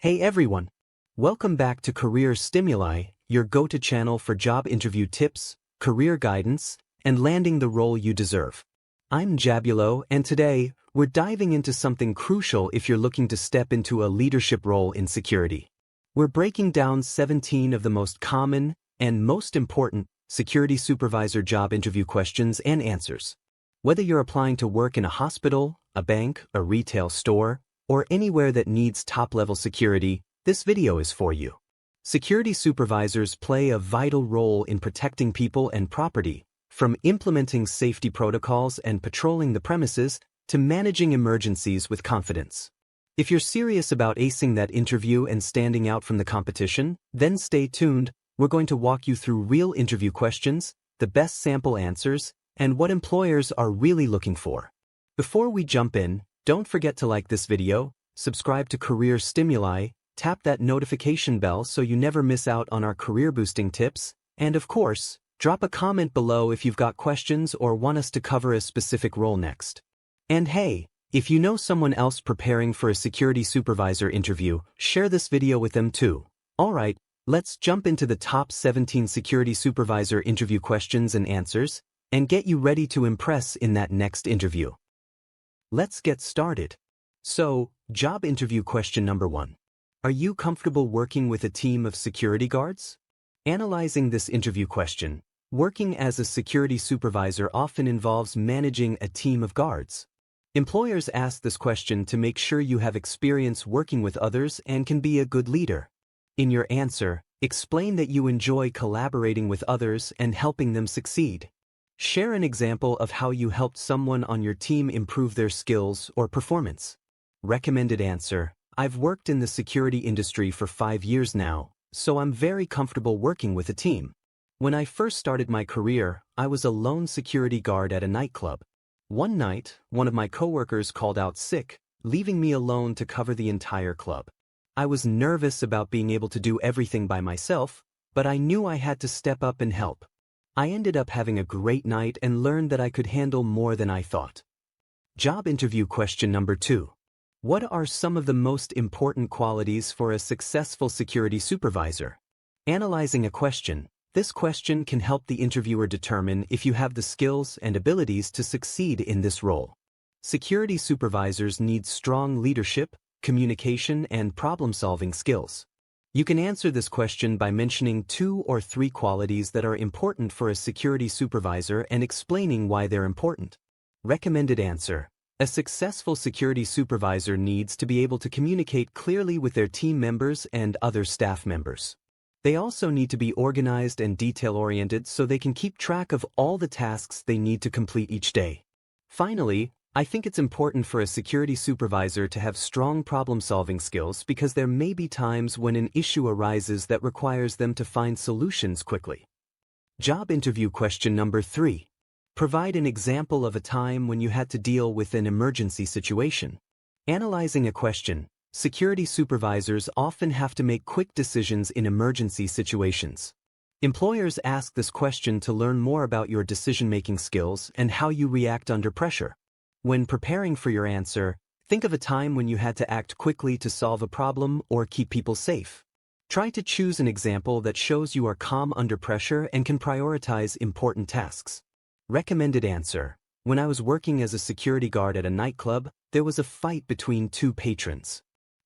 Hey everyone! Welcome back to Career Stimuli, your go-to channel for job interview tips, career guidance, and landing the role you deserve. I'm Jabulo, and today, we're diving into something crucial if you're looking to step into a leadership role in security. We're breaking down 17 of the most common and most important security supervisor job interview questions and answers. Whether you're applying to work in a hospital, a bank, a retail store, or anywhere that needs top-level security, this video is for you. Security supervisors play a vital role in protecting people and property, from implementing safety protocols and patrolling the premises to managing emergencies with confidence. If you're serious about acing that interview and standing out from the competition, then stay tuned. We're going to walk you through real interview questions, the best sample answers, and what employers are really looking for. Before we jump in, don't forget to like this video, subscribe to Career Stimuli, tap that notification bell so you never miss out on our career-boosting tips, and of course, drop a comment below if you've got questions or want us to cover a specific role next. And hey, if you know someone else preparing for a security supervisor interview, share this video with them too. Alright, let's jump into the top 17 security supervisor interview questions and answers, and get you ready to impress in that next interview. Let's get started. So, job interview question number 1. Are you comfortable working with a team of security guards? Analyzing this interview question, working as a security supervisor often involves managing a team of guards. Employers ask this question to make sure you have experience working with others and can be a good leader. In your answer, explain that you enjoy collaborating with others and helping them succeed. Share an example of how you helped someone on your team improve their skills or performance. Recommended answer: I've worked in the security industry for 5 years now, so I'm very comfortable working with a team. When I first started my career, I was a lone security guard at a nightclub. One night, one of my coworkers called out sick, leaving me alone to cover the entire club. I was nervous about being able to do everything by myself, but I knew I had to step up and help. I ended up having a great night and learned that I could handle more than I thought. Job interview question number 2. What are some of the most important qualities for a successful security supervisor? Analyzing a question, this question can help the interviewer determine if you have the skills and abilities to succeed in this role. Security supervisors need strong leadership, communication, and problem-solving skills. You can answer this question by mentioning 2 or 3 qualities that are important for a security supervisor and explaining why they're important. Recommended answer: a successful security supervisor needs to be able to communicate clearly with their team members and other staff members. They also need to be organized and detail-oriented so they can keep track of all the tasks they need to complete each day. Finally, I think it's important for a security supervisor to have strong problem-solving skills because there may be times when an issue arises that requires them to find solutions quickly. Job interview question number 3. Provide an example of a time when you had to deal with an emergency situation. Analyzing a question, security supervisors often have to make quick decisions in emergency situations. Employers ask this question to learn more about your decision-making skills and how you react under pressure. When preparing for your answer, think of a time when you had to act quickly to solve a problem or keep people safe. Try to choose an example that shows you are calm under pressure and can prioritize important tasks. Recommended answer: when I was working as a security guard at a nightclub, there was a fight between 2 patrons.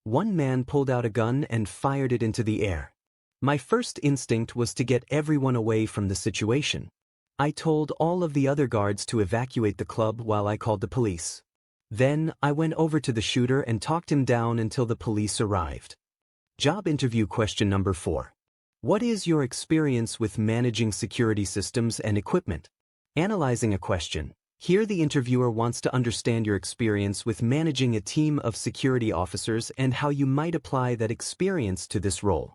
One man pulled out a gun and fired it into the air. My first instinct was to get everyone away from the situation. I told all of the other guards to evacuate the club while I called the police. Then, I went over to the shooter and talked him down until the police arrived. Job interview question number 4. What is your experience with managing security systems and equipment? Analyzing a question, here the interviewer wants to understand your experience with managing a team of security officers and how you might apply that experience to this role.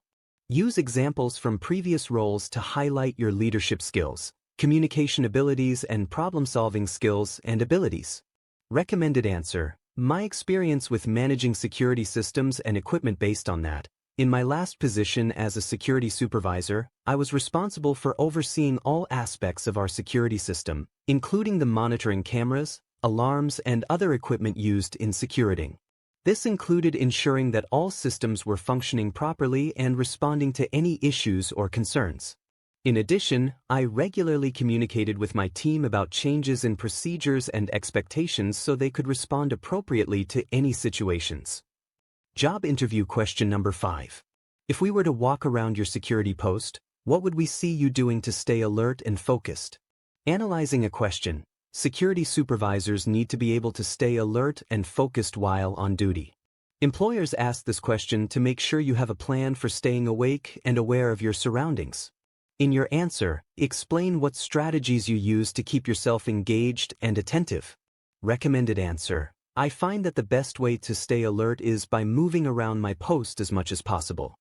Use examples from previous roles to highlight your leadership skills, communication abilities, and problem-solving skills and abilities. Recommended answer: my experience with managing security systems and equipment. Based on that, in my last position as a security supervisor, I was responsible for overseeing all aspects of our security system, including the monitoring cameras, alarms, and other equipment used in security. This included ensuring that all systems were functioning properly and responding to any issues or concerns. In addition, I regularly communicated with my team about changes in procedures and expectations so they could respond appropriately to any situations. Job interview question number 5. If we were to walk around your security post, what would we see you doing to stay alert and focused? Analyzing a question, security supervisors need to be able to stay alert and focused while on duty. Employers ask this question to make sure you have a plan for staying awake and aware of your surroundings. In your answer, explain what strategies you use to keep yourself engaged and attentive. Recommended answer: I find that the best way to stay alert is by moving around my post as much as possible.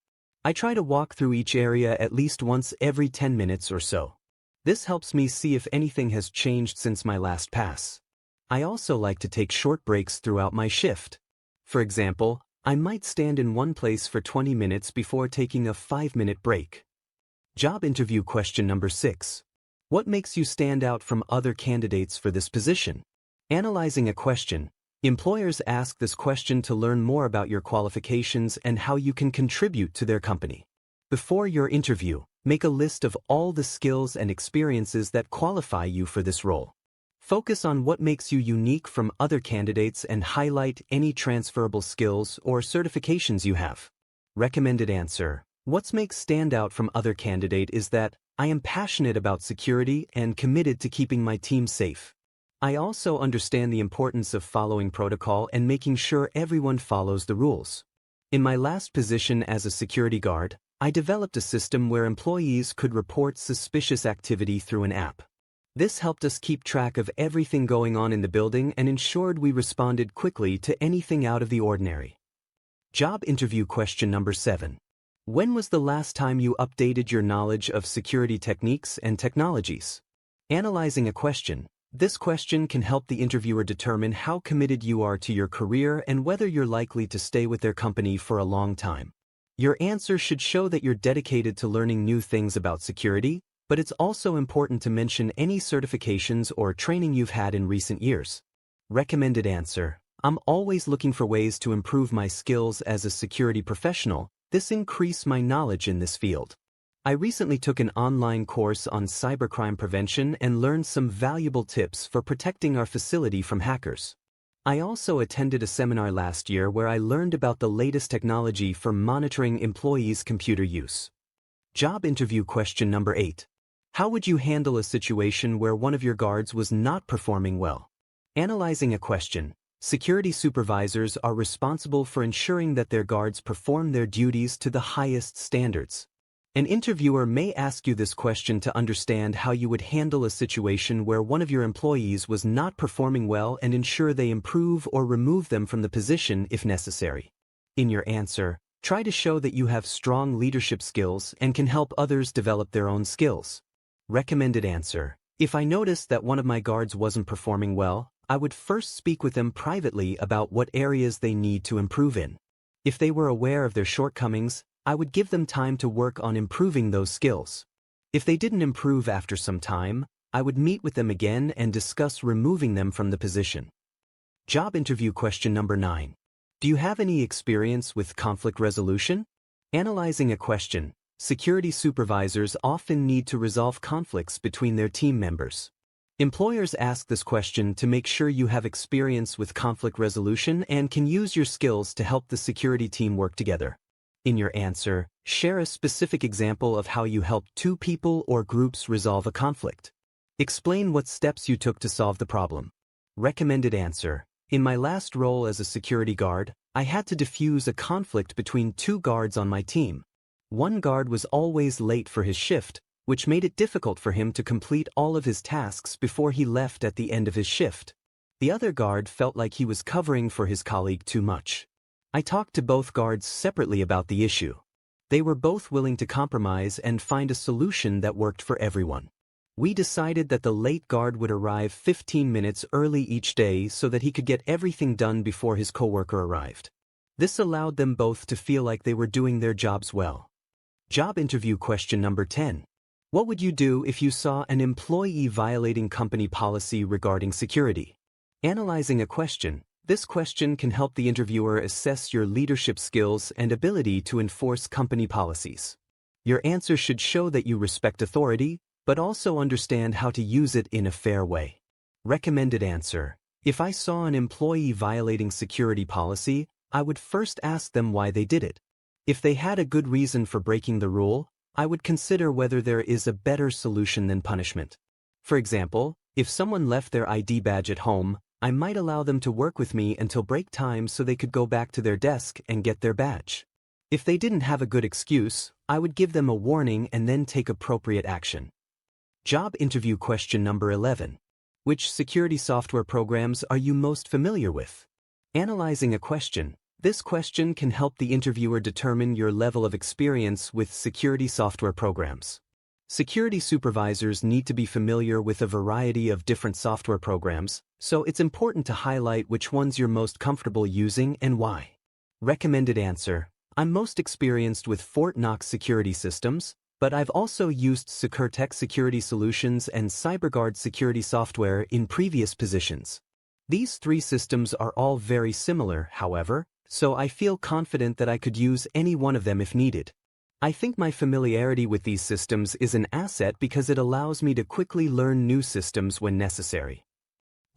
I try to walk through each area at least once every 10 minutes or so. This helps me see if anything has changed since my last pass. I also like to take short breaks throughout my shift. For example, I might stand in one place for 20 minutes before taking a 5-minute break. Job interview question number 6. What makes you stand out from other candidates for this position? Analyzing a question, employers ask this question to learn more about your qualifications and how you can contribute to their company. Before your interview, make a list of all the skills and experiences that qualify you for this role. Focus on what makes you unique from other candidates and highlight any transferable skills or certifications you have. Recommended answer: what makes stand out from other candidate is that I am passionate about security and committed to keeping my team safe. I also understand the importance of following protocol and making sure everyone follows the rules. In my last position as a security guard, I developed a system where employees could report suspicious activity through an app. This helped us keep track of everything going on in the building and ensured we responded quickly to anything out of the ordinary. Job interview question number 7. When was the last time you updated your knowledge of security techniques and technologies? Analyzing a question, this question can help the interviewer determine how committed you are to your career and whether you're likely to stay with their company for a long time. Your answer should show that you're dedicated to learning new things about security, but it's also important to mention any certifications or training you've had in recent years. Recommended answer: I'm always looking for ways to improve my skills as a security professional. This increased my knowledge in this field. I recently took an online course on cybercrime prevention and learned some valuable tips for protecting our facility from hackers. I also attended a seminar last year where I learned about the latest technology for monitoring employees' computer use. Job interview question number 8. How would you handle a situation where one of your guards was not performing well? Analyzing a question, security supervisors are responsible for ensuring that their guards perform their duties to the highest standards. An interviewer may ask you this question to understand how you would handle a situation where one of your employees was not performing well and ensure they improve or remove them from the position if necessary. In your answer, try to show that you have strong leadership skills and can help others develop their own skills. Recommended answer: if I noticed that one of my guards wasn't performing well, I would first speak with them privately about what areas they need to improve in. If they were aware of their shortcomings, I would give them time to work on improving those skills. If they didn't improve after some time, I would meet with them again and discuss removing them from the position. Job interview question number 9. Do you have any experience with conflict resolution? Analyzing a question, security supervisors often need to resolve conflicts between their team members. Employers ask this question to make sure you have experience with conflict resolution and can use your skills to help the security team work together. In your answer, share a specific example of how you helped two people or groups resolve a conflict. Explain what steps you took to solve the problem. Recommended answer: in my last role as a security guard, I had to defuse a conflict between two guards on my team. One guard was always late for his shift, which made it difficult for him to complete all of his tasks before he left at the end of his shift. The other guard felt like he was covering for his colleague too much. I talked to both guards separately about the issue. They were both willing to compromise and find a solution that worked for everyone. We decided that the late guard would arrive 15 minutes early each day so that he could get everything done before his coworker arrived. This allowed them both to feel like they were doing their jobs well. Job interview question number 10. What would you do if you saw an employee violating company policy regarding security? Analyzing a question, This question can help the interviewer assess your leadership skills and ability to enforce company policies. Your answer should show that you respect authority, but also understand how to use it in a fair way. Recommended answer: if I saw an employee violating security policy, I would first ask them why they did it. If they had a good reason for breaking the rule, I would consider whether there is a better solution than punishment. For example, if someone left their ID badge at home, I might allow them to work with me until break time so they could go back to their desk and get their badge. If they didn't have a good excuse, I would give them a warning and then take appropriate action. Job interview question number 11. Which security software programs are you most familiar with? Analyzing a question. This question can help the interviewer determine your level of experience with security software programs. Security supervisors need to be familiar with a variety of different software programs, so it's important to highlight which ones you're most comfortable using and why. Recommended answer: I'm most experienced with Fort Knox security systems, but I've also used SecurTech security solutions and CyberGuard security software in previous positions. These three systems are all very similar, however, so I feel confident that I could use any one of them if needed. I think my familiarity with these systems is an asset because it allows me to quickly learn new systems when necessary.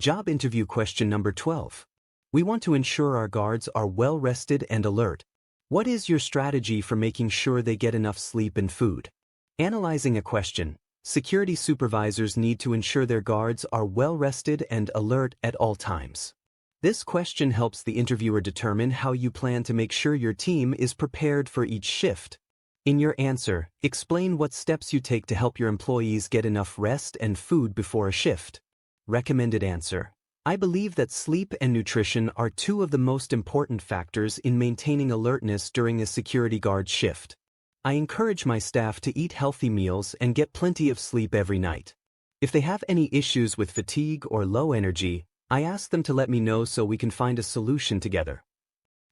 Job interview question number 12. We want to ensure our guards are well rested and alert. What is your strategy for making sure they get enough sleep and food? Analyzing a question. Security supervisors need to ensure their guards are well rested and alert at all times. This question helps the interviewer determine how you plan to make sure your team is prepared for each shift. In your answer, explain what steps you take to help your employees get enough rest and food before a shift. Recommended answer: I believe that sleep and nutrition are two of the most important factors in maintaining alertness during a security guard shift. I encourage my staff to eat healthy meals and get plenty of sleep every night. If they have any issues with fatigue or low energy, I ask them to let me know so we can find a solution together.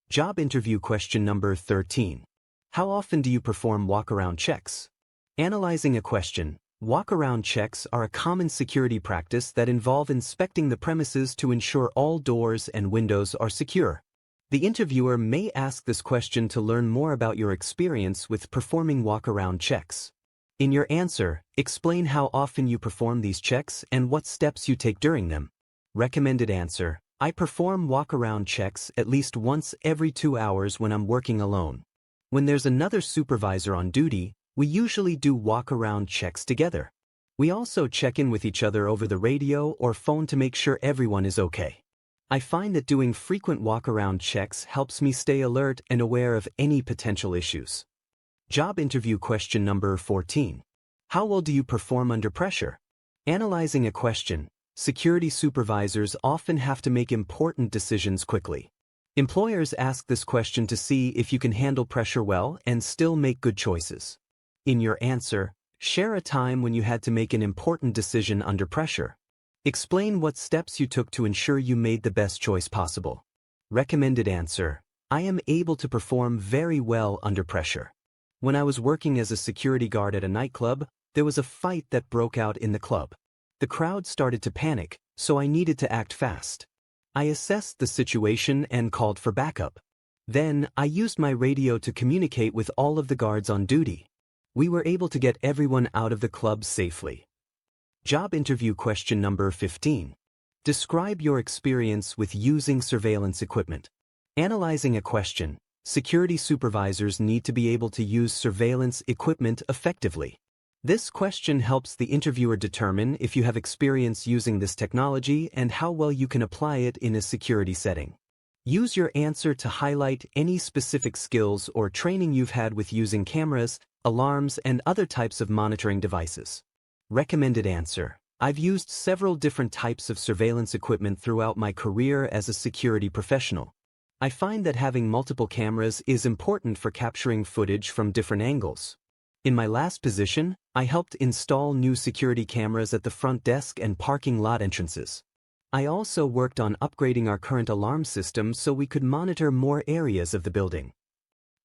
Job interview question number 13. How often do you perform walkaround checks? Analyzing a question. Walkaround checks are a common security practice that involve inspecting the premises to ensure all doors and windows are secure. The interviewer may ask this question to learn more about your experience with performing walkaround checks. In your answer, explain how often you perform these checks and what steps you take during them. Recommended answer: I perform walkaround checks at least once every 2 hours when I'm working alone. When there's another supervisor on duty, we usually do walk-around checks together. We also check in with each other over the radio or phone to make sure everyone is okay. I find that doing frequent walk-around checks helps me stay alert and aware of any potential issues. Job interview question number 14. How well do you perform under pressure? Analyzing a question. Security supervisors often have to make important decisions quickly. Employers ask this question to see if you can handle pressure well and still make good choices. In your answer, share a time when you had to make an important decision under pressure. Explain what steps you took to ensure you made the best choice possible. Recommended answer: I am able to perform very well under pressure. When I was working as a security guard at a nightclub, there was a fight that broke out in the club. The crowd started to panic, so I needed to act fast. I assessed the situation and called for backup. Then, I used my radio to communicate with all of the guards on duty. We were able to get everyone out of the club safely. Job interview question number 15. Describe your experience with using surveillance equipment. Analyzing a question. Security supervisors need to be able to use surveillance equipment effectively. This question helps the interviewer determine if you have experience using this technology and how well you can apply it in a security setting. Use your answer to highlight any specific skills or training you've had with using cameras, alarms, and other types of monitoring devices. Recommended answer: I've used several different types of surveillance equipment throughout my career as a security professional. I find that having multiple cameras is important for capturing footage from different angles. In my last position, I helped install new security cameras at the front desk and parking lot entrances. I also worked on upgrading our current alarm system so we could monitor more areas of the building.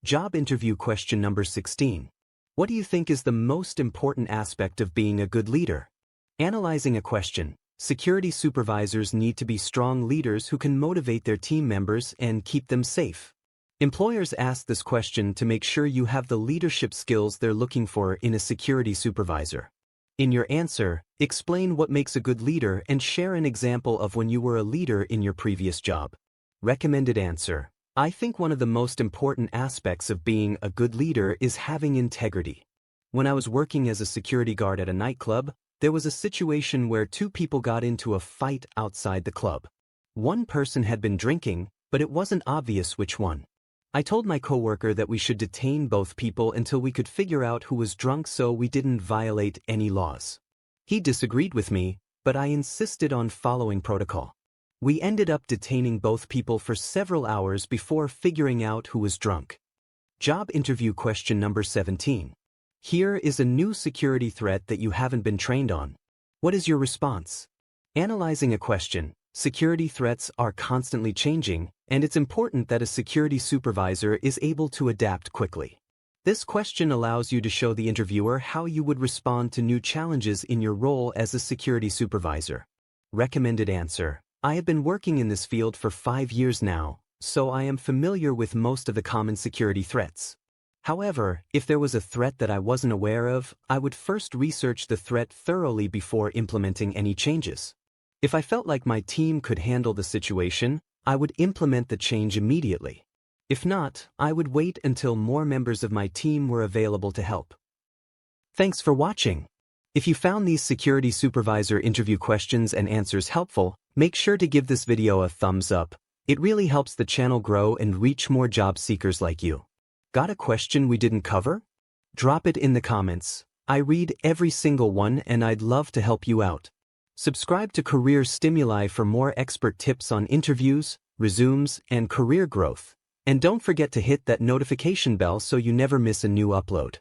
Job interview question number 16. What do you think is the most important aspect of being a good leader? Analyzing a question. Security supervisors need to be strong leaders who can motivate their team members and keep them safe. Employers ask this question to make sure you have the leadership skills they're looking for in a security supervisor. In your answer, explain what makes a good leader and share an example of when you were a leader in your previous job. Recommended answer. I think one of the most important aspects of being a good leader is having integrity. When I was working as a security guard at a nightclub, there was a situation where two people got into a fight outside the club. One person had been drinking, but it wasn't obvious which one. I told my coworker that we should detain both people until we could figure out who was drunk so we didn't violate any laws. He disagreed with me, but I insisted on following protocol. We ended up detaining both people for several hours before figuring out who was drunk. Job interview question number 17. Here is a new security threat that you haven't been trained on. What is your response? Analyzing a question, security threats are constantly changing, and it's important that a security supervisor is able to adapt quickly. This question allows you to show the interviewer how you would respond to new challenges in your role as a security supervisor. Recommended answer. I have been working in this field for 5 years now, so I am familiar with most of the common security threats. However, if there was a threat that I wasn't aware of, I would first research the threat thoroughly before implementing any changes. If I felt like my team could handle the situation, I would implement the change immediately. If not, I would wait until more members of my team were available to help. Thanks for watching. If you found these security supervisor interview questions and answers helpful, make sure to give this video a thumbs up. It really helps the channel grow and reach more job seekers like you. Got a question we didn't cover? Drop it in the comments. I read every single one and I'd love to help you out. Subscribe to Career Stimuli for more expert tips on interviews, resumes, and career growth. And don't forget to hit that notification bell so you never miss a new upload.